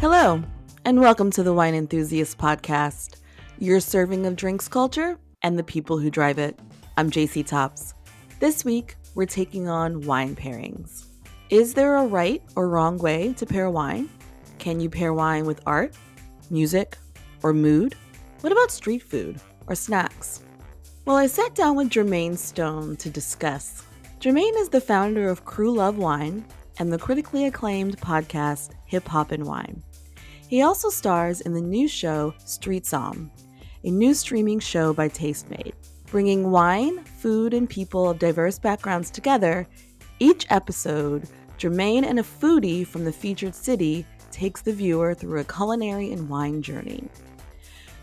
Hello, and welcome to the Wine Enthusiast Podcast, your serving of drinks culture and the people who drive it. I'm JC Tops. This week, we're taking on wine pairings. Is there a right or wrong way to pair wine? Can you pair wine with art, music, or mood? What about street food or snacks? Well, I sat down with Jermaine Stone to discuss. Jermaine is the founder of Crew Love Wine and the critically acclaimed podcast Hip Hop and Wine. He also stars in the new show Street Som, a new streaming show by Tastemade. Bringing wine, food, and people of diverse backgrounds together, each episode, Jermaine and a foodie from the featured city takes the viewer through a culinary and wine journey.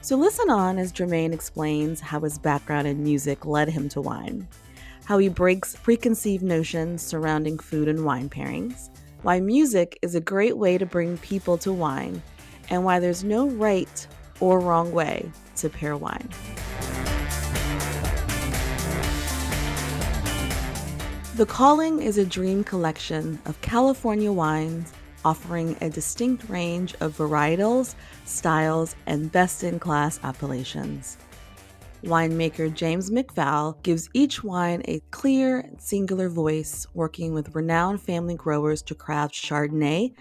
So listen on as Jermaine explains how his background in music led him to wine, how he breaks preconceived notions surrounding food and wine pairings, why music is a great way to bring people to wine, and why there's no right or wrong way to pair wine. The Calling is a dream collection of California wines offering a distinct range of varietals, styles, and best-in-class appellations. Winemaker James McVall gives each wine a clear, singular voice, working with renowned family growers to craft Chardonnay,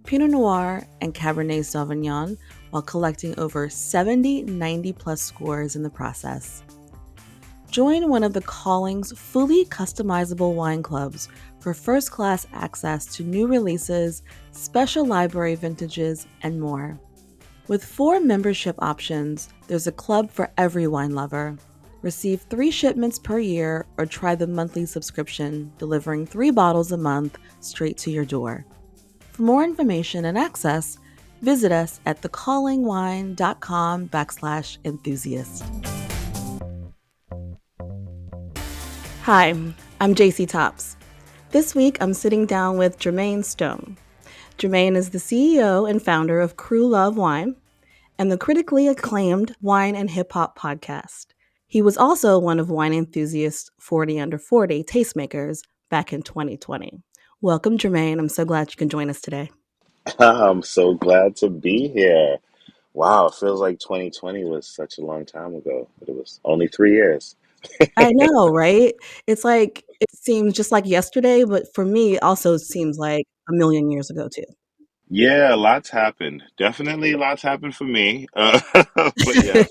Pinot Noir, and Cabernet Sauvignon while collecting over 70 90-plus scores in the process. Join one of the Calling's fully customizable wine clubs for first-class access to new releases, special library vintages, and more. With 4 membership options, there's a club for every wine lover. Receive 3 shipments per year or try the monthly subscription, delivering 3 bottles a month straight to your door. For more information and access, visit us at thecallingwine.com/enthusiast. Hi, I'm JC Tops. This week, I'm sitting down with Jermaine Stone. Jermaine is the CEO and founder of Crew Love Wine and the critically acclaimed Wine and Hip Hop podcast. He was also one of Wine Enthusiast's 40 Under 40 tastemakers back in 2020. Welcome, Jermaine. I'm so glad you can join us today. I'm so glad to be here. Wow, it feels like 2020 was such a long time ago, but it was only 3 years. I know, right? It's like, it seems just like yesterday, but for me, it also seems like a million years ago, too. Yeah, lots happened. Definitely lots happened for me. But yes,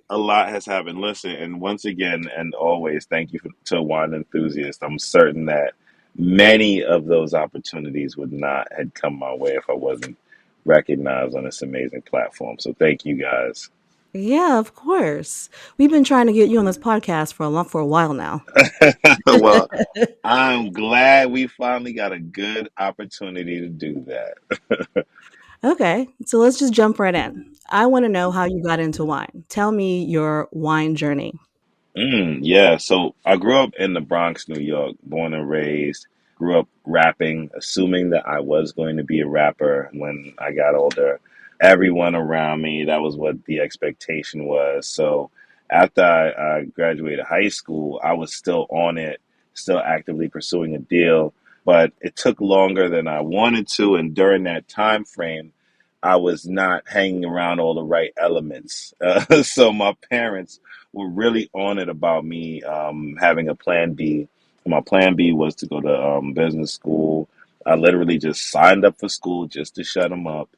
a lot has happened. Listen, and once again, and always, thank you to Wine Enthusiast. I'm certain that many of those opportunities would not had come my way if I wasn't recognized on this amazing platform. So thank you guys. Yeah, of course. We've been trying to get you on this podcast for a while now. Well, I'm glad we finally got a good opportunity to do that. Okay, so let's just jump right in. I want to know how you got into wine. Tell me your wine journey. Yeah, so I grew up in the Bronx, New York, born and raised. Grew up rapping, assuming that I was going to be a rapper when I got older. Everyone around me, that was what the expectation was. So after I graduated high school, I was still on it, still actively pursuing a deal, but it took longer than I wanted to. And during that time frame, I was not hanging around all the right elements. So my parents were really on it about me having a plan B. My plan B was to go to business school. I literally just signed up for school just to shut them up.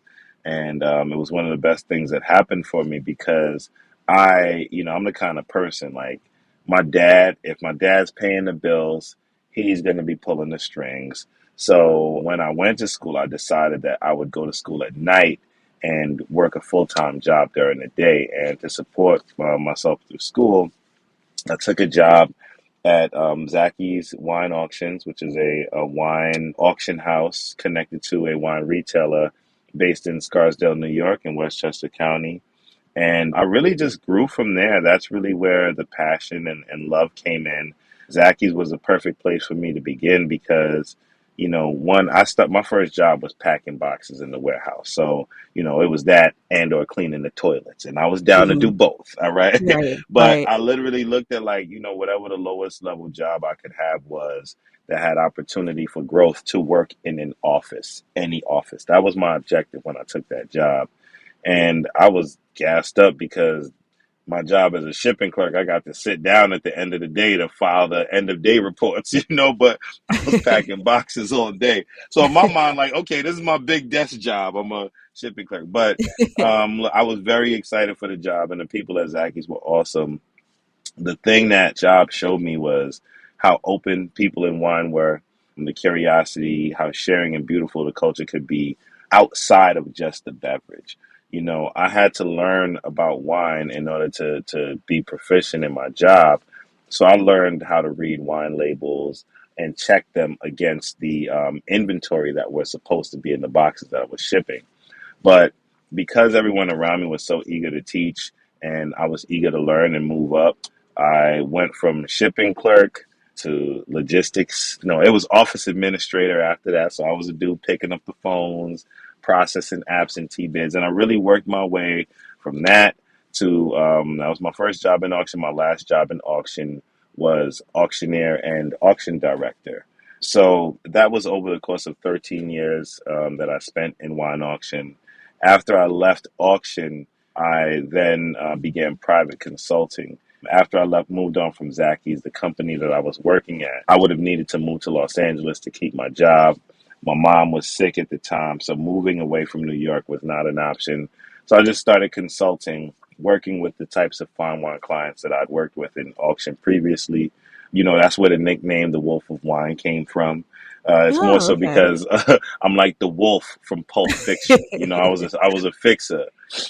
And it was one of the best things that happened for me because I'm the kind of person like if my dad's paying the bills, he's going to be pulling the strings. So when I went to school, I decided that I would go to school at night and work a full-time job during the day. And to support myself through school, I took a job at Zacky's Wine Auctions, which is a wine auction house connected to a wine retailer based in Scarsdale, New York, in Westchester County. And I really just grew from there. That's really where the passion and love came in. Zacky's was a perfect place for me to begin because one, my first job was packing boxes in the warehouse. So, it was that and or cleaning the toilets. And I was down to do Hmm. both. All right. Right, But right. I literally looked at like, whatever the lowest level job I could have was that had opportunity for growth to work in an office, any office. That was my objective when I took that job. And I was gassed up because my job as a shipping clerk, I got to sit down at the end of the day to file the end of day reports, but I was packing boxes all day. So in my mind, like, okay, this is my big desk job. I'm a shipping clerk. But I was very excited for the job, and the people at Zacky's were awesome. The thing that job showed me was how open people in wine were, and the curiosity, how sharing and beautiful the culture could be outside of just the beverage. I had to learn about wine in order to be proficient in my job. So I learned how to read wine labels and check them against the inventory that was supposed to be in the boxes that I was shipping. But because everyone around me was so eager to teach and I was eager to learn and move up, I went from shipping clerk to logistics. No, it was office administrator after that. So I was a dude picking up the phones, processing absentee bids. And I really worked my way from that to that was my first job in auction. My last job in auction was auctioneer and auction director. So that was over the course of 13 years that I spent in wine auction. After I left auction, I then began private consulting. After I moved on from Zacky's, the company that I was working at, I would have needed to move to Los Angeles to keep my job. My mom was sick at the time, so moving away from New York was not an option. So I just started consulting, working with the types of fine wine clients that I'd worked with in auction previously. That's where the nickname the Wolf of Wine came from. It's more Oh, so okay. because I'm like the wolf from Pulp Fiction. I was a fixer.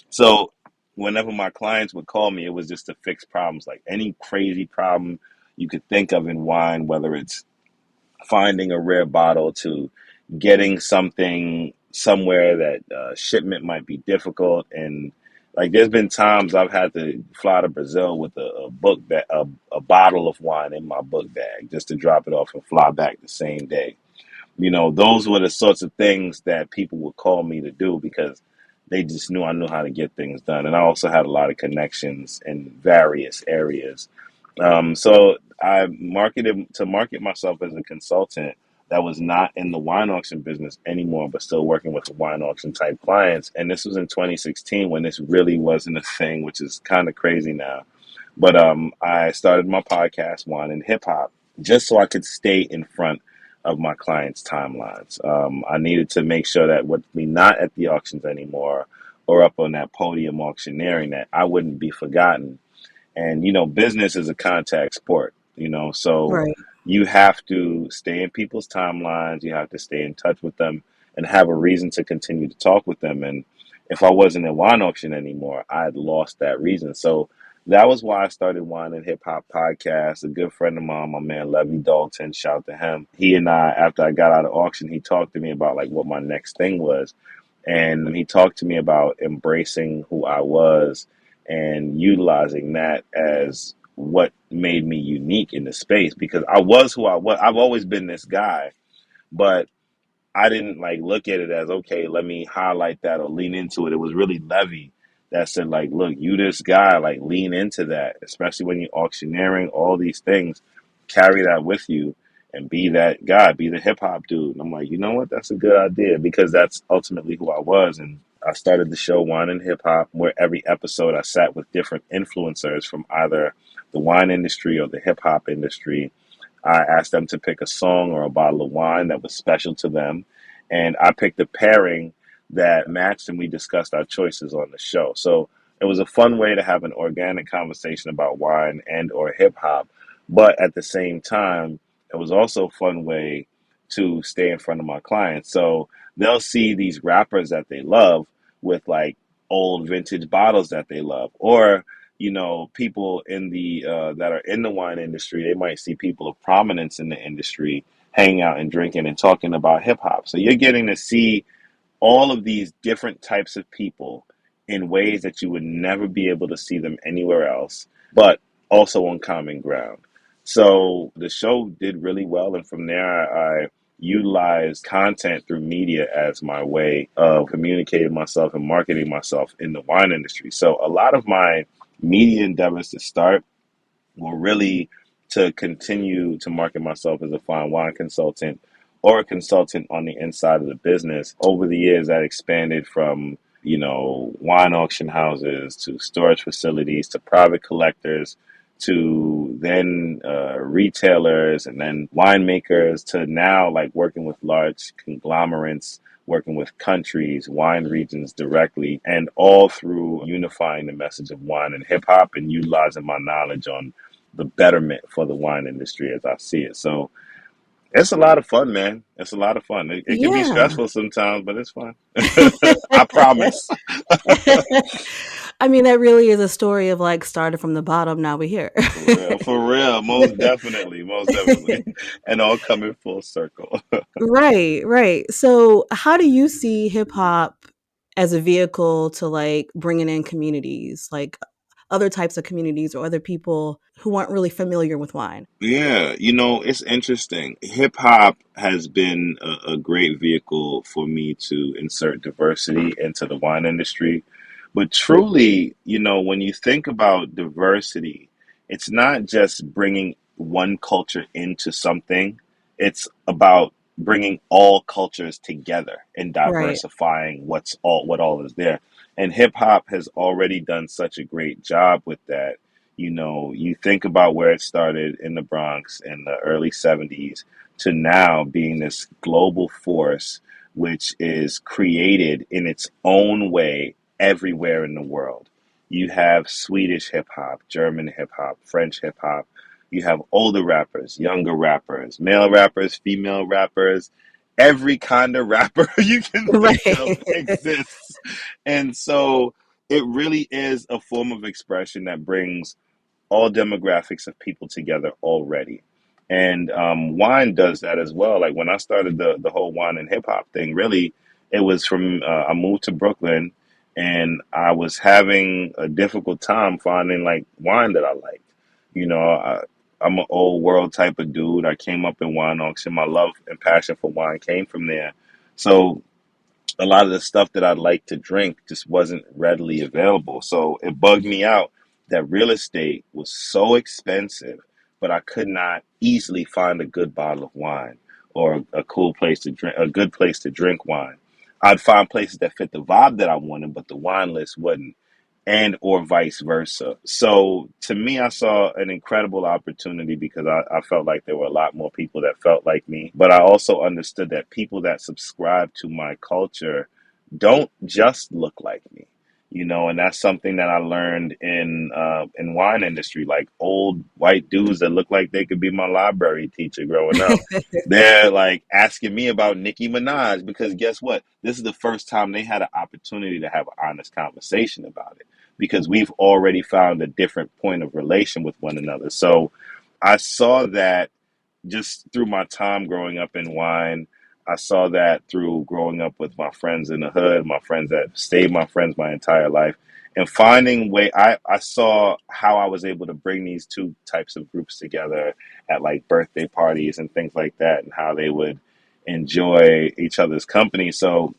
So whenever my clients would call me, it was just to fix problems, like any crazy problem you could think of in wine, whether it's finding a rare bottle to getting something somewhere that shipment might be difficult. And like there's been times I've had to fly to Brazil with a book bag, a bottle of wine in my book bag just to drop it off and fly back the same day. Those were the sorts of things that people would call me to do because they just knew I knew how to get things done. And I also had a lot of connections in various areas. So I marketed to market myself as a consultant that was not in the wine auction business anymore, but still working with the wine auction type clients. And this was in 2016 when this really wasn't a thing, which is kind of crazy now. But I started my podcast, Wine and Hip Hop, just so I could stay in front of my clients' timelines. I needed to make sure that with me not at the auctions anymore or up on that podium auctioneering, that I wouldn't be forgotten. And business is a contact sport, so Right. you have to stay in people's timelines, you have to stay in touch with them and have a reason to continue to talk with them. And if I wasn't in wine auction anymore, I had lost that reason. So that was why I started Wine and Hip Hop Podcast. A good friend of mine, my man Levy Dalton, shout to him. He and I, after I got out of auction, he talked to me about like what my next thing was. And he talked to me about embracing who I was and utilizing that as what made me unique in the space because I was who I was. I've always been this guy, but I didn't like look at it as okay, let me highlight that or lean into it. It was really Levy that said like, look, you this guy, like lean into that, especially when you're auctioneering, all these things, carry that with you and be that guy, be the hip hop dude. And I'm like, you know what? That's a good idea because that's ultimately who I was. And I started the show Wine and Hip Hop, where every episode I sat with different influencers from either the wine industry or the hip hop industry. I asked them to pick a song or a bottle of wine that was special to them. And I picked a pairing that matched, and we discussed our choices on the show. So it was a fun way to have an organic conversation about wine and or hip hop. But at the same time, it was also a fun way to stay in front of my clients. So they'll see these rappers that they love with like old vintage bottles that they love. Or people in the that are in the wine industry, they might see people of prominence in the industry hanging out and drinking and talking about hip hop. So you're getting to see all of these different types of people in ways that you would never be able to see them anywhere else, but also on common ground. So the show did really well, and from there, I utilized content through media as my way of communicating myself and marketing myself in the wine industry. So a lot of my media endeavors to start were really to continue to market myself as a fine wine consultant or a consultant on the inside of the business. Over the years, that expanded from, wine auction houses to storage facilities to private collectors to then retailers and then winemakers to now like working with large conglomerates, working with countries, wine regions directly, and all through unifying the message of wine and hip hop and utilizing my knowledge on the betterment for the wine industry as I see it. So it's a lot of fun, man. It's a lot of fun. It can be Yeah. stressful sometimes, but it's fun. I promise. I mean, that really is a story of like started from the bottom, now we're here. For real, most definitely, and all coming full circle. Right, right. So, how do you see hip hop as a vehicle to like bringing in communities, like other types of communities or other people who aren't really familiar with wine? Yeah, it's interesting. Hip hop has been a great vehicle for me to insert diversity into the wine industry. But truly, when you think about diversity, it's not just bringing one culture into something, it's about bringing all cultures together and Right. diversifying what all is there. And hip hop has already done such a great job with that. You think about where it started in the Bronx in the early 70s to now being this global force, which is created in its own way everywhere in the world. You have Swedish hip hop, German hip hop, French hip hop. You have older rappers, younger rappers, male rappers, female rappers. Every kind of rapper you can think Right. of exists. And so it really is a form of expression that brings all demographics of people together already. And wine does that as well. Like when I started the whole wine and hip hop thing, really, it was from I moved to Brooklyn and I was having a difficult time finding like wine that I liked. I'm an old world type of dude. I came up in wine auction. My love and passion for wine came from there. So a lot of the stuff that I'd like to drink just wasn't readily available. So it bugged me out that real estate was so expensive, but I could not easily find a good bottle of wine or a cool place to drink, a good place to drink wine. I'd find places that fit the vibe that I wanted, but the wine list wouldn't, and or vice versa. So to me, I saw an incredible opportunity because I felt like there were a lot more people that felt like me. But I also understood that people that subscribe to my culture don't just look like me. And that's something that I learned in wine industry, like old white dudes that look like they could be my library teacher growing up. They're like asking me about Nicki Minaj because guess what? This is the first time they had an opportunity to have an honest conversation about it because we've already found a different point of relation with one another. So I saw that just through my time growing up in wine. I saw that through growing up with my friends in the hood, my friends that stayed my friends my entire life, and finding way. I saw how I was able to bring these two types of groups together at like birthday parties and things like that, and how they would enjoy each other's company. So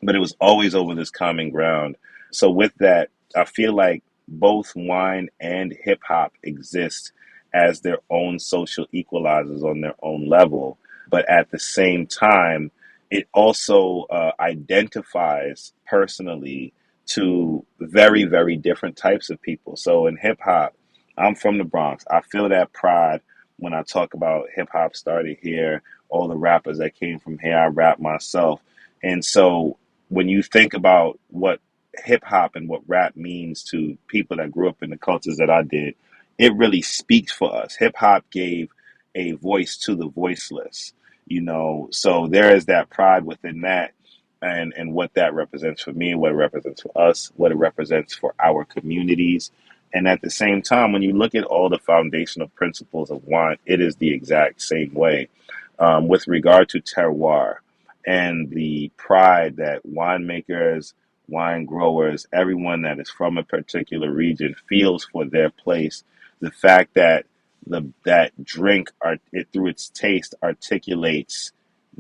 but it was always over this common ground. So with that, I feel like both wine and hip hop exist as their own social equalizers on their own level, but at the same time, it also identifies personally to very, very different types of people. So in hip hop, I'm from the Bronx. I feel that pride when I talk about hip hop started here, all the rappers that came from here. I rap myself. And so when you think about what hip hop and what rap means to people that grew up in the cultures that I did, it really speaks for us. Hip hop gave a voice to the voiceless, so there is that pride within that and what that represents for me, what it represents for us, what it represents for our communities. And at the same time, when you look at all the foundational principles of wine, it is the exact same way with regard to terroir and the pride that winemakers, wine growers, everyone that is from a particular region feels for their place. The fact that that drink it through its taste articulates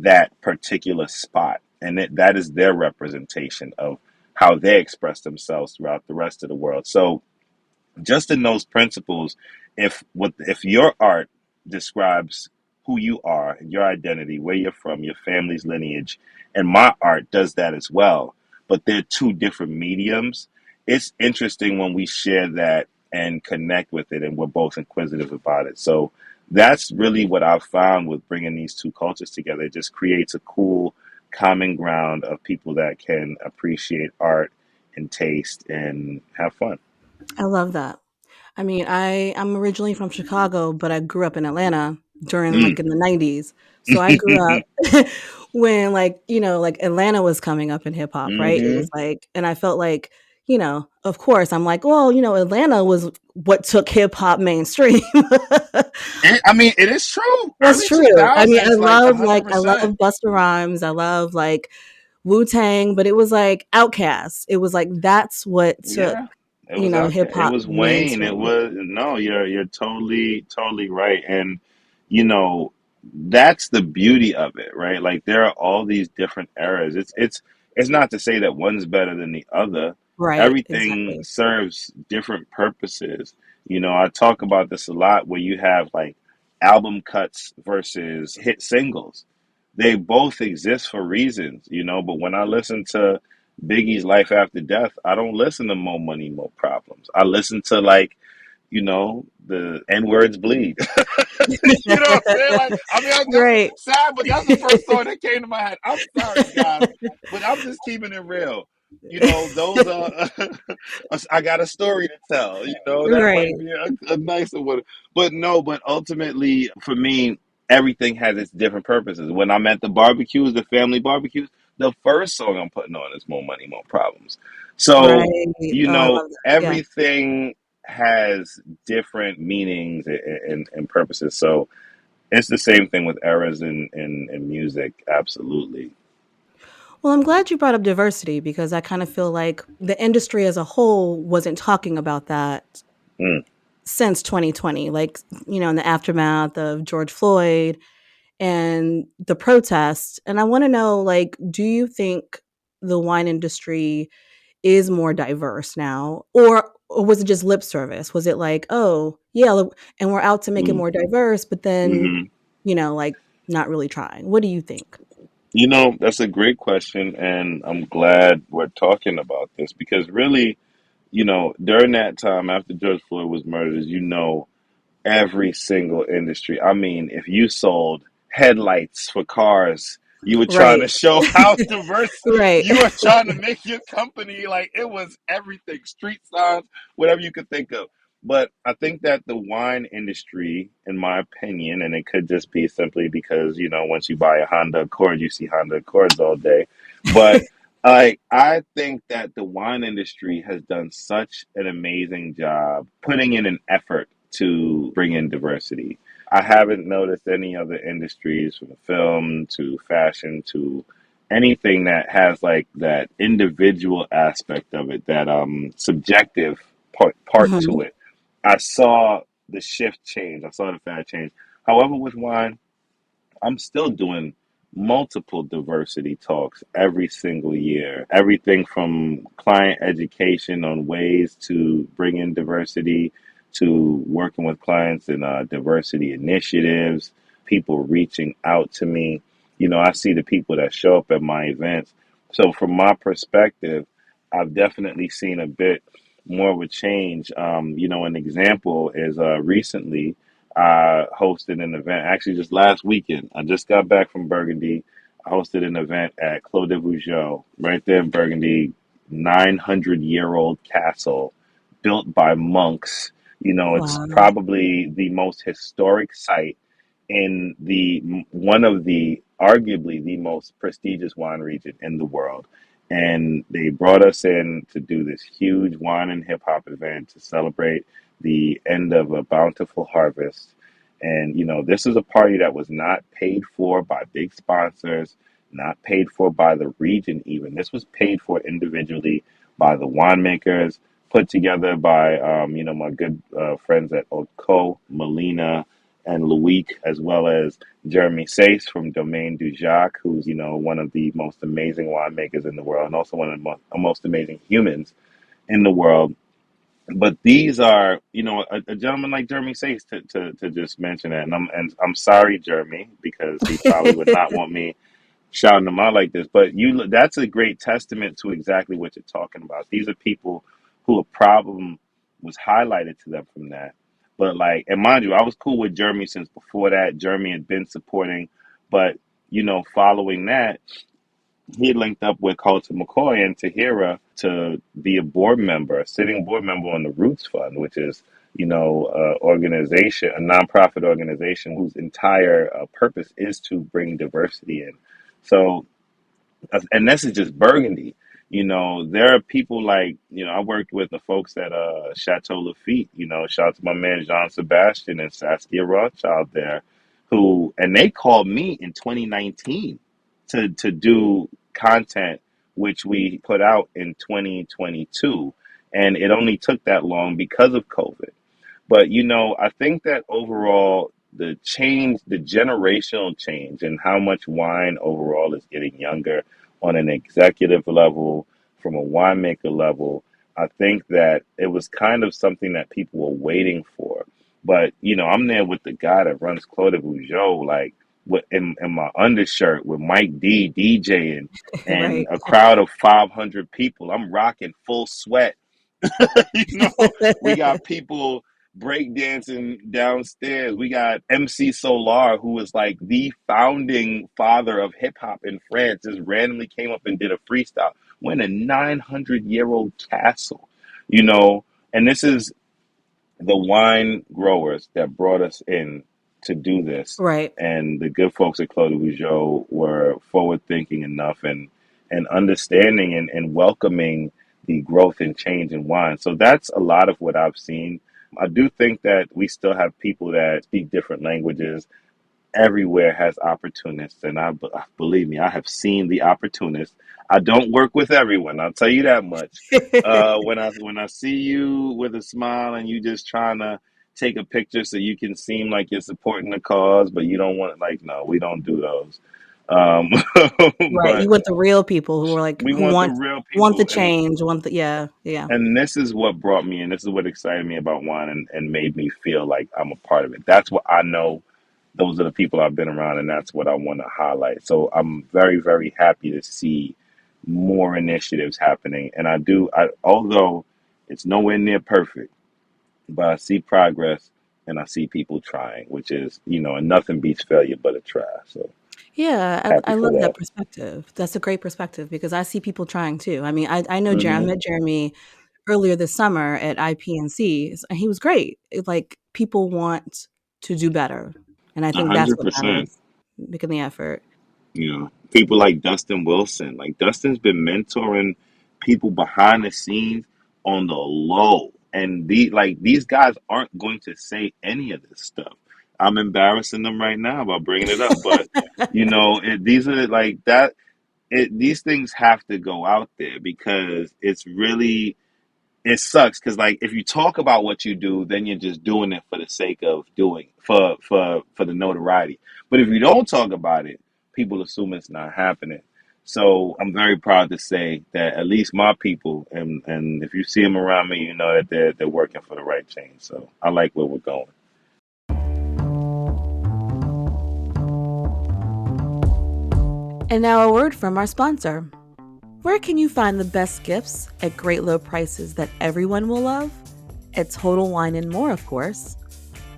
that particular spot. And that is their representation of how they express themselves throughout the rest of the world. So just in those principles, if your art describes who you are, your identity, where you're from, your family's lineage, and my art does that as well, but they're two different mediums, it's interesting when we share that and connect with it, and we're both inquisitive about it. So that's really what I've found with bringing these two cultures together. It just creates a cool common ground of people that can appreciate art and taste and have fun. I love that. I mean, I'm originally from Chicago, but I grew up in Atlanta during Mm. like in the 90s. So I grew up when like, like Atlanta was coming up in hip hop, right? It was Hmm. like, and I felt like, of course, I'm like, well, Atlanta was what took hip hop mainstream. I mean, it is true. That's Early true. I mean, 2000s, like I love 100%. Busta Rhymes. I love like Wu Tang, but it was like Outkast. It was like that's what took, Yeah, it was hip okay. It hop was Wayne. It mainstream. was no. You're totally right. And you know that's the beauty of it, right? Like there are all these different eras. It's not to say that one's better than the other. Right, Everything exactly. serves different purposes. I talk about this a lot where you have like album cuts versus hit singles. They both exist for reasons, but when I listen to Biggie's Life After Death, I don't listen to More Money, More Problems. I listen to like, the N words bleed. You know what I'm saying? Like, I mean, that's Right. sad, but that's the first song that came to my head. I'm sorry, guys, but I'm just keeping it real. Those are, I got a story to tell. That might Right, be a nicer one. But no, but ultimately, for me, everything has its different purposes. When I'm at the barbecues, the family barbecues, the first song I'm putting on is More Money, More Problems. So, right. Oh, I love that. Yeah. everything has different meanings and purposes. So it's the same thing with eras in music. Absolutely. Well, I'm glad you brought up diversity because I kind of feel like the industry as a whole wasn't talking about that Mm. since 2020. Like, in the aftermath of George Floyd and the protests. And I want to know, like, do you think the wine industry is more diverse now, or was it just lip service? Was it like, oh yeah, and we're out to make it Mm. more diverse, but then Hmm. like not really trying? What do you think? That's a great question, and I'm glad we're talking about this because really, during that time after George Floyd was murdered, as every single industry. I mean, if you sold headlights for cars, you were trying to Right. show how diverse Right. you were trying to make your company. Like it was everything, street signs, whatever you could think of. But I think that the wine industry, in my opinion, and it could just be simply because, once you buy a Honda Accord, you see Honda Accords all day. But I think that the wine industry has done such an amazing job putting in an effort to bring in diversity. I haven't noticed any other industries from film to fashion to anything that has like that individual aspect of it, that subjective part to Mhm. it. I saw the shift change. I saw the fad change. However, with wine, I'm still doing multiple diversity talks every single year. Everything from client education on ways to bring in diversity to working with clients in diversity initiatives, people reaching out to me. I see the people that show up at my events. So, from my perspective, I've definitely seen a bit more of a change. An example is recently I hosted an event actually just last weekend. I just got back from Burgundy. I hosted an event at Clos de Vougeot, right there in Burgundy, 900-year-old castle built by monks. It's Wow. probably the most historic site in the one of the arguably the most prestigious wine region in the world. And they brought us in to do this huge wine and hip hop event to celebrate the end of a bountiful harvest. And this is a party that was not paid for by big sponsors, not paid for by the region even. This was paid for individually by the winemakers, put together by my good friends at Haute Melina, and Loic, as well as Jeremy Sace from Domaine du Jacques, who's, one of the most amazing winemakers in the world and also one of the most amazing humans in the world. But these are, a gentleman like Jeremy Sace to just mention it. And I'm sorry, Jeremy, because he probably would not want me shouting them out like this. But that's a great testament to exactly what you're talking about. These are people who a problem was highlighted to them from that. But like, and mind you, I was cool with Jeremy since before that. Jeremy had been supporting, but following that, he had linked up with Colton McCoy and Tahira to be a board member, a sitting board member on the Roots Fund, which is, organization, a nonprofit organization whose entire purpose is to bring diversity in. So, and this is just Burgundy. There are people like, I worked with the folks at Chateau Lafite, shout out to my man Jean Sebastian and Saskia Rothschild there, and they called me in 2019 to do content, which we put out in 2022. And it only took that long because of COVID. But I think that overall, the change, the generational change, and how much wine overall is getting younger on an executive level, from a winemaker level, I think that it was kind of something that people were waiting for. But I'm there with the guy that runs Clos de Vougeot, like in my undershirt with Mike D DJing and Right. a crowd of 500 people. I'm rocking full sweat. you know, we got people breakdancing downstairs. We got MC Solar, who was like the founding father of hip hop in France, just randomly came up and did a freestyle. We're in a 900-year-old castle, you know, and this is the wine growers that brought us in to do this, Right. and the good folks at Clos de Vougeot were forward thinking enough and understanding and welcoming the growth and change in wine. So that's a lot of what I've seen. I do think that we still have people that speak different languages. Everywhere has opportunists, and believe me, I have seen the opportunists. I don't work with everyone. I'll tell you that much. When I see you with a smile and you just trying to take a picture so you can seem like you're supporting the cause, but you don't want like, no, we don't do those. Um, Right. but You want the real people who are like we who want the want real the people, and change, want the yeah, yeah. this is what brought me in. This is what excited me about wine and made me feel like I'm a part of it. That's what I know. Those are the people I've been around, and that's what I want to highlight. So I'm very, very happy to see more initiatives happening. And although it's nowhere near perfect, but I see progress and I see people trying, which is, and nothing beats failure but a try. So Yeah, happy I for love that. that perspective. That's a great perspective because I see people trying too. I mean, I know I Hmm. met Jeremy earlier this summer at IPNC, and he was great. It's like people want to do better, and I A think that's hundred what percent. matters, making the effort. People like Dustin Wilson. Like Dustin's been mentoring people behind the scenes on the low. And these guys aren't going to say any of this stuff. I'm embarrassing them right now by bringing it up, but these are like that. These things have to go out there because it sucks because like if you talk about what you do, then you're just doing it for the sake of doing for the notoriety. But if you don't talk about it, people assume it's not happening. So I'm very proud to say that at least my people, and if you see them around me, you know that they're working for the right change. So I like where we're going. And now a word from our sponsor. Where can you find the best gifts at great low prices that everyone will love? At Total Wine and More, of course.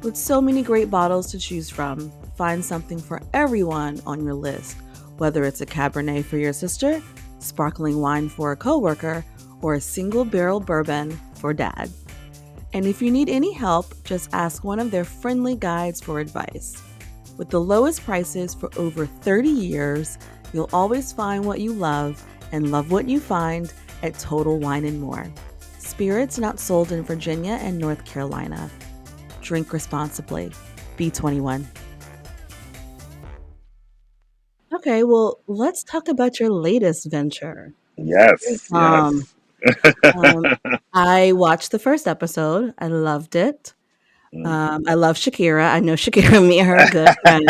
With so many great bottles to choose from, find something for everyone on your list, whether it's a Cabernet for your sister, sparkling wine for a coworker, or a single barrel bourbon for dad. And if you need any help, just ask one of their friendly guides for advice. With the lowest prices for over 30 years, you'll always find what you love and love what you find at Total Wine and More. Spirits not sold in Virginia and North Carolina. Drink responsibly. Be 21. Okay, well, let's talk about your latest venture. Yes, Um, yes. um, I watched the first episode. I loved it. Mm. I love Shakira. I know Shakira, me and her are good friends.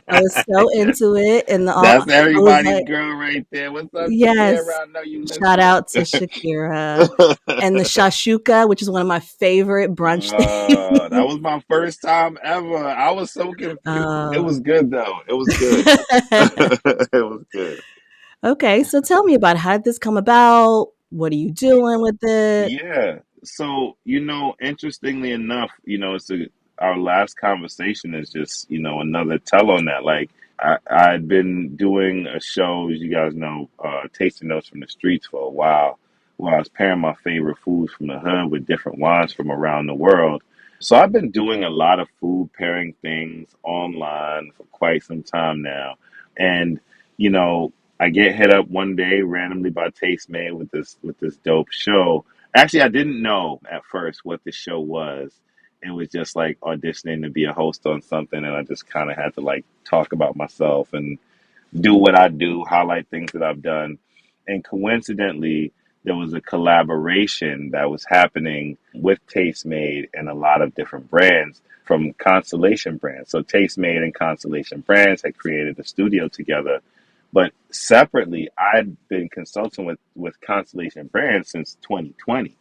I was so into it, and That's I was everybody's like, girl right there. What's up, yes, Shakira? I know you shout listening. out to Shakira. And the shashuka, which is one of my favorite brunch That things. was my first time ever. I was so confused. It Uh, was good though. It was good. It was good. okay, so tell me about it. How did this come about? What are you doing with it? Yeah. So, interestingly enough, our last conversation is just, another tell on that. Like, I'd been doing a show, as you guys know, Tasting Notes from the Streets for a while, where I was pairing my favorite foods from the hood with different wines from around the world. So I've been doing a lot of food pairing things online for quite some time now. And, you know, I get hit up one day randomly by Tastemade with this dope show. Actually, I didn't know at first what the show was. It was just like auditioning to be a host on something, and I just kind of had to like talk about myself and do what I do, highlight things that I've done. And coincidentally, there was a collaboration that was happening with Tastemade and a lot of different brands from Constellation Brands. So Tastemade and Constellation Brands had created a studio together. But separately, I'd been consulting with Constellation Brands since 2020,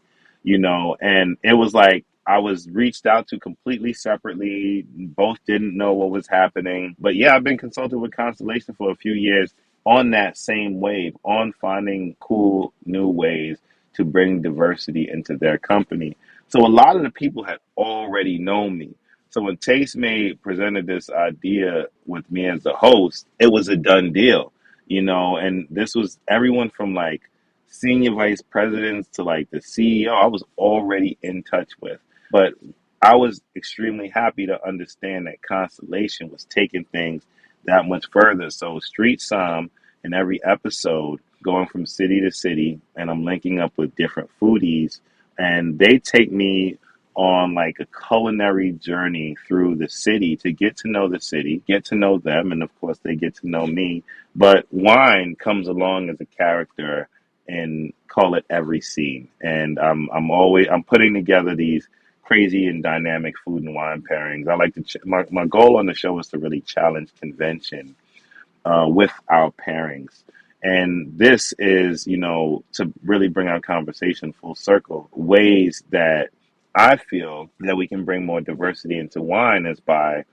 and it was like I was reached out to completely separately. Both didn't know what was happening. But yeah, I've been consulting with Constellation for a few years on that same wave, on finding cool new ways to bring diversity into their company. So a lot of the people had already known me. So when Tastemade presented this idea with me as the host, it was a done deal, and this was everyone from like senior vice presidents to like the CEO I was already in touch with. But I was extremely happy to understand that Constellation was taking things that much further. So Street Som in every episode going from city to city, and I'm linking up with different foodies, and they take me on like a culinary journey through the city to get to know the city, get to know them, and of course they get to know me. But wine comes along as a character in call it every scene, and I'm putting together these crazy and dynamic food and wine pairings. I like to my goal on the show is to really challenge convention with our pairings. And this is, to really bring our conversation full circle, ways that I feel that we can bring more diversity into wine is by,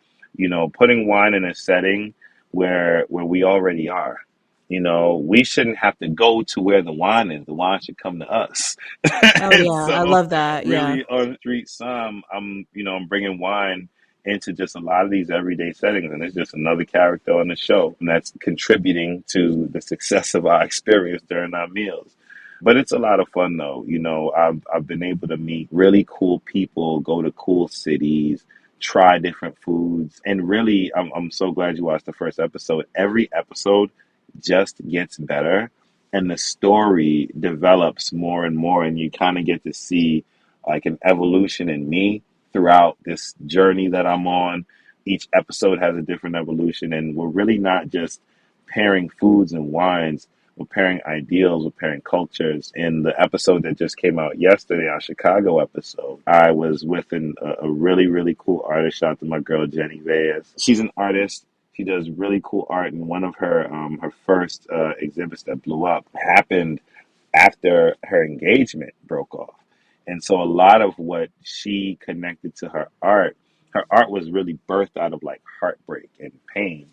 putting wine in a setting where we already are. We shouldn't have to go to where the wine is. The wine should come to us. Oh And yeah, I so love that. Yeah. really on Street Some, I'm bringing wine into just a lot of these everyday settings, and it's just another character on the show and that's contributing to the success of our experience during our meals. But it's a lot of fun though. I've been able to meet really cool people, go to cool cities, try different foods, and really, I'm so glad you watched the first episode. Every episode just gets better, and the story develops more and more, and you kind of get to see like an evolution in me throughout this journey that I'm on. Each episode has a different evolution, and we're really not just pairing foods and wines. We're pairing ideals, we're pairing cultures. In the episode that just came out yesterday, our Chicago episode, I was with a really, really cool artist. Shout out to my girl, Jenny Reyes. She's an artist. She does really cool art, and one of her first exhibits that blew up happened after her engagement broke off. And so a lot of what she connected to her art was really birthed out of like heartbreak and pain.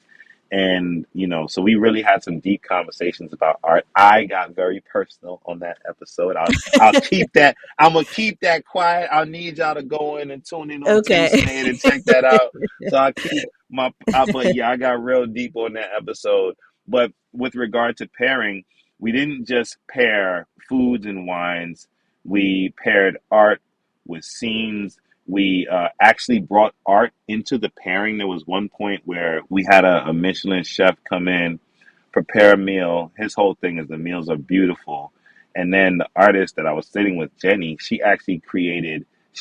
And, so we really had some deep conversations about art. I got very personal on that episode. I'll keep that. I'm gonna keep that quiet. I'll need y'all to go in and tune in on Okay. Taste Made and check that out. So I'll keep but yeah, I got real deep on that episode. But with regard to pairing, we didn't just pair foods and wines. We paired art with scenes. We actually brought art into the pairing. There was one point where we had a Michelin chef come in, prepare a meal. His whole thing is the meals are beautiful. And then the artist that I was sitting with, Jenny, she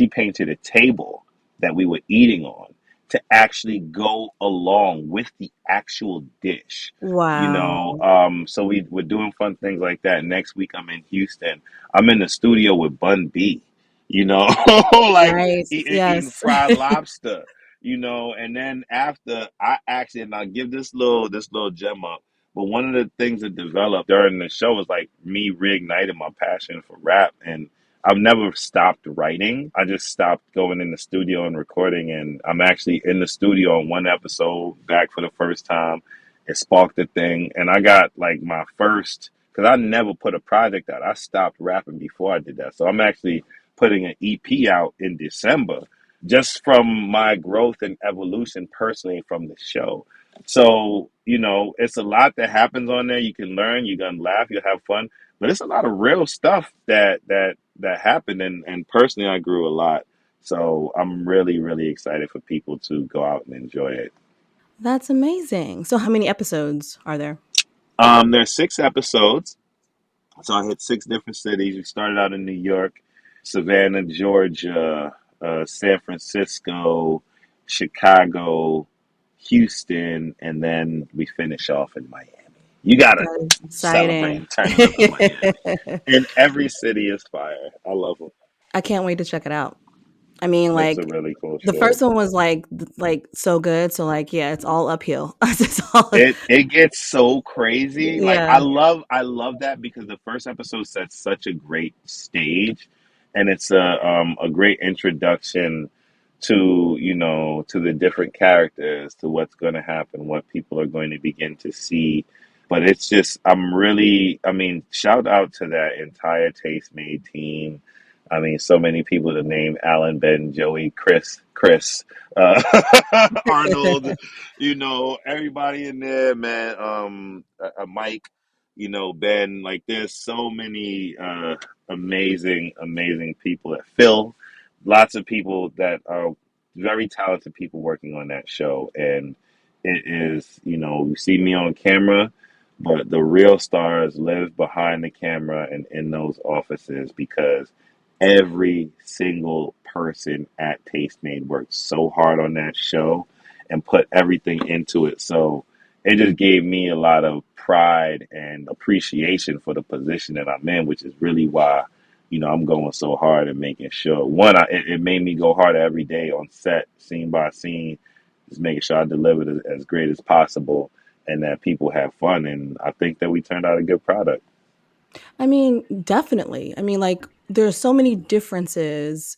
painted a table that we were eating on to actually go along with the actual dish. Wow. So we're doing fun things like that. Next week I'm in Houston. I'm in the studio with Bun B. like Nice. eating Yes. fried lobster, and then after I actually, and I'll give this little gem up. But one of the things that developed during the show was like me reigniting my passion for rap, and I've never stopped writing. I just stopped going in the studio and recording, and I'm actually in the studio on one episode back for the first time. It sparked a thing, and I got like my first because I never put a project out. I stopped rapping before I did that, so I'm actually putting an EP out in December just from my growth and evolution personally from the show. So, it's a lot that happens on there. You can learn, you're gonna laugh, you'll have fun, but it's a lot of real stuff that happened, and personally I grew a lot. So I'm really, really excited for people to go out and enjoy it. That's amazing. So how many episodes are there? There's 6 episodes. So I hit 6 different cities. We started out in New York, Savannah, Georgia, San Francisco, Chicago, Houston, and then we finish off in Miami. You gotta That is celebrate exciting. and turn it up in Miami. And every city is fire. I love them. I can't wait to check it out. I mean, It's a like really cool the show. first one was like so good. So like, yeah, it's all uphill. It's all, It gets so crazy. Like yeah. I love that because the first episode sets such a great stage, and it's a great introduction to to the different characters, to what's going to happen, what people are going to begin to see. But it's just I mean, shout out to that entire Taste Made team. I mean, so many people to name: Alan, Ben, Joey, Chris, uh, Arnold, everybody in there, man. Mike, Ben. Like, there's so many amazing, amazing people. At Phil, lots of people that are very talented people working on that show, and it is, you see me on camera, but the real stars live behind the camera and in those offices because every single person at Tastemade worked so hard on that show and put everything into it. So it just gave me a lot of pride and appreciation for the position that I'm in, which is really why, I'm going so hard and making sure. One, it made me go harder every day on set, scene by scene, just making sure I delivered as great as possible and that people have fun. And I think that we turned out a good product. I mean, definitely. I mean, like there's so many differences,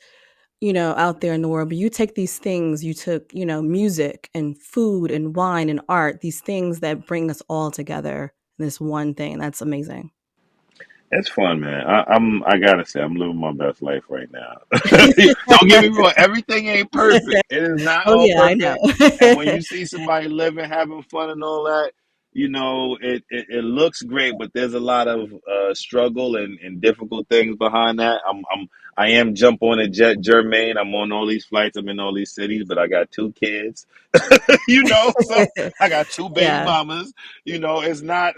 out there in the world, but you take these things, you took, music and food and wine and art, these things that bring us all together in this one thing. That's amazing. It's fun, man. I gotta say, I'm living my best life right now. Don't get me wrong, everything ain't perfect. It is not Oh all yeah, I know. perfect. And when you see somebody living, having fun, and all that, it looks great, but there's a lot of struggle and difficult things behind that. I am jump on a jet, Germain. I'm on all these flights. I'm in all these cities, but I got 2 kids. So I got 2 baby Yeah. mamas. It's not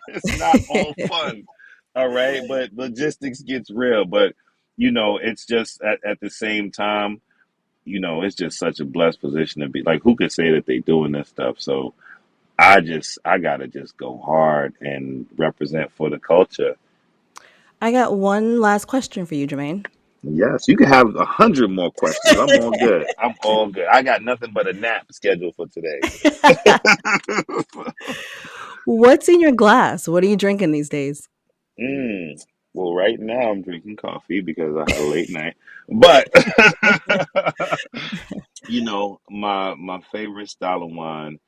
it's not all fun. All right, but logistics gets real. But it's just at the same time, it's just such a blessed position to be. Like, who could say that they doing this stuff? So I gotta just go hard and represent for the culture. I got one last question for you, Jermaine. Yes, you can have 100 more questions. I'm all good. I'm all good. I got nothing but a nap scheduled for today. What's in your glass? What are you drinking these days? Mm. Well, right now I'm drinking coffee because I had a late night. But my favorite style of wine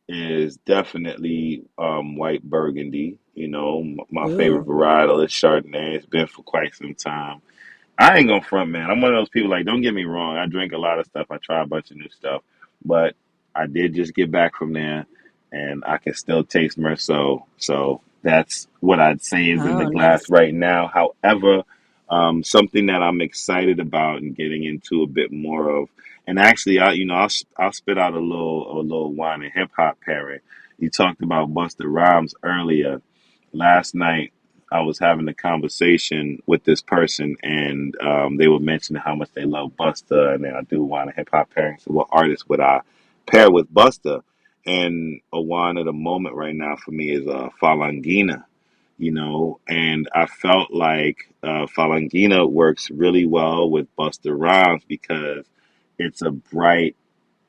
is definitely white Burgundy. My favorite Ooh. varietal is Chardonnay. It's been for quite some time. I ain't gonna front, man. I'm one of those people, like, don't get me wrong. I drink a lot of stuff. I try a bunch of new stuff, but I did just get back from there, and I can still taste Merceau. So that's what I'd say is in the Oh, glass nice. right now. However, something that I'm excited about and getting into a bit more of, and actually, I'll spit out a little wine and hip hop pairing. You talked about Busta Rhymes earlier. Last night, I was having a conversation with this person, and they were mentioning how much they love Busta, and then I do wine and hip hop pairing. So, what artist would I pair with Busta? And a wine of the moment right now for me is Falangina. and I felt like Falangina works really well with Busta Rhymes because it's a bright,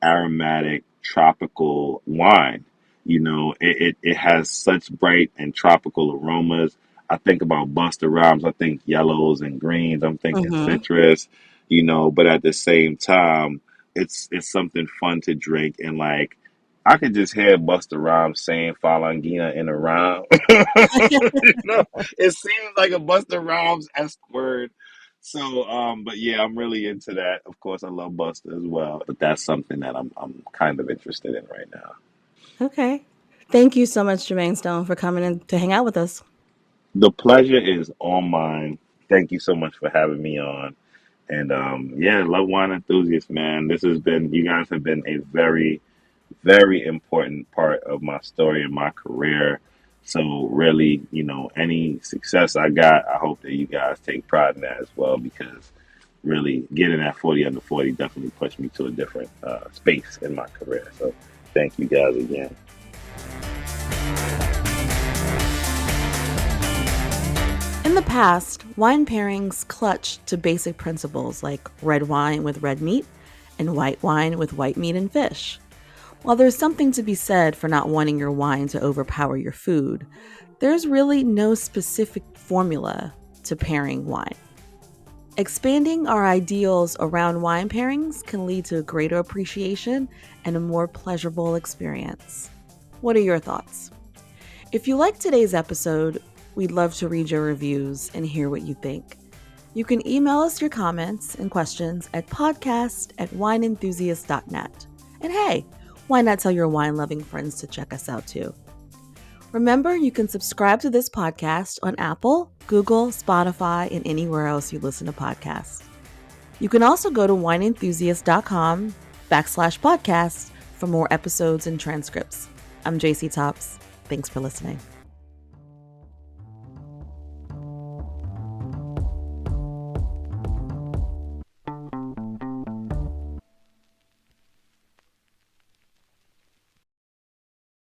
aromatic, tropical wine. It has such bright and tropical aromas. I think about Busta Rhymes, I think yellows and greens, I'm thinking Mm-hmm. citrus, but at the same time, it's something fun to drink and like I could just hear Busta Rhymes saying Falangina in a rhyme. It seems like a Busta Rhymes esque word. So, but yeah, I'm really into that. Of course, I love Busta as well, but that's something that I'm kind of interested in right now. Okay. Thank you so much, Jermaine Stone, for coming in to hang out with us. The pleasure is all mine. Thank you so much for having me on. And yeah, love wine enthusiasts, man. You guys have been a very, very important part of my story and my career. So really, any success I got, I hope that you guys take pride in that as well because really getting that 40 under 40 definitely pushed me to a different space in my career. So thank you guys again. In the past, wine pairings clutched to basic principles like red wine with red meat and white wine with white meat and fish. While there's something to be said for not wanting your wine to overpower your food, there's really no specific formula to pairing wine. Expanding our ideals around wine pairings can lead to a greater appreciation and a more pleasurable experience. What are your thoughts? If you liked today's episode, we'd love to read your reviews and hear what you think. You can email us your comments and questions at podcast@wineenthusiast.net. And hey, why not tell your wine-loving friends to check us out too? Remember, you can subscribe to this podcast on Apple, Google, Spotify, and anywhere else you listen to podcasts. You can also go to wineenthusiast.com/podcast for more episodes and transcripts. I'm JC Tops. Thanks for listening.